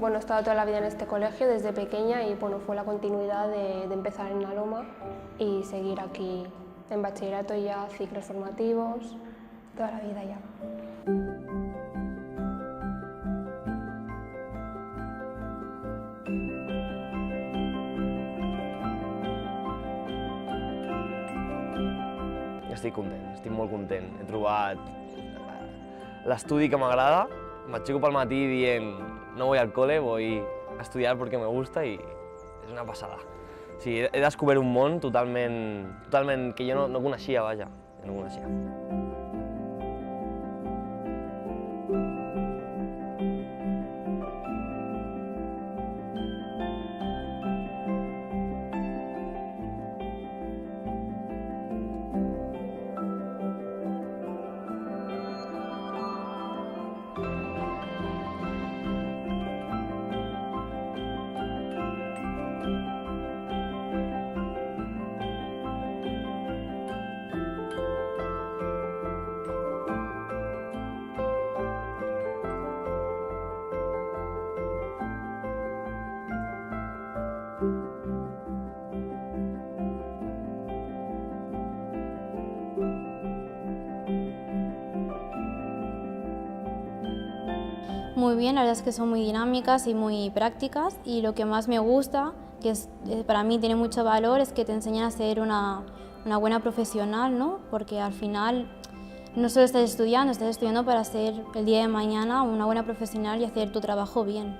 Bueno, he estado toda la vida en este colegio desde pequeña y bueno, fue la continuidad de empezar en la Loma y seguir aquí en bachillerato y ya ciclos formativos, toda la vida ya. Estic molt content. He trobat l'estudi que m'agrada, m'aixeco pel matí dient no voy al cole, voy a estudiar porque me gusta i és una passada. O sigui, he descobert un món totalment que jo no coneixia, vaja, que no coneixia. Muy bien, la verdad es que son muy dinámicas y muy prácticas y lo que más me gusta, que para mí tiene mucho valor, es que te enseñan a ser una buena profesional, ¿no? Porque al final no solo estás estudiando para ser el día de mañana una buena profesional y hacer tu trabajo bien,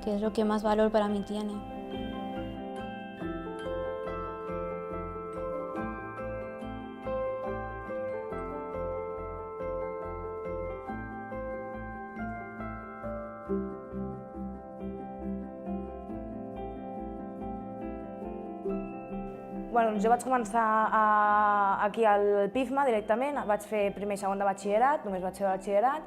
que es lo que más valor para mí tiene. Bueno, jo vaig començar aquí al PIFMA directament, vaig fer primer i segon de batxillerat, només vaig fer batxillerat,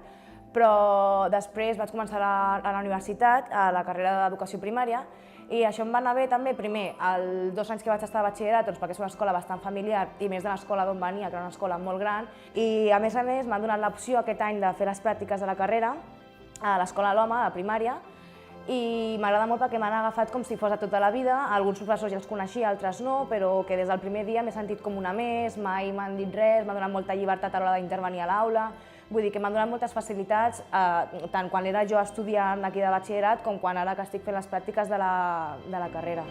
però després vaig començar a la universitat, a la carrera d'educació primària, i això em va anar bé també, primer, els 2 anys que vaig estar a batxillerat, doncs, perquè és una escola bastant familiar i més de l'escola d'on venia, que era una escola molt gran, i a més m'han donat l'opció aquest any de fer les pràctiques de la carrera a l'escola Loma, de primària, i m'agrada molt perquè m'han agafat com si fos a tota la vida, alguns professors ja els coneixia, altres no, però que des del primer dia m'he sentit com una més, mai m'han dit res, m'han donat molta llibertat a l'hora d'intervenir a l'aula, vull dir que m'han donat moltes facilitats, tant quan era jo estudiant aquí de batxillerat com quan ara que estic fent les pràctiques de la carrera.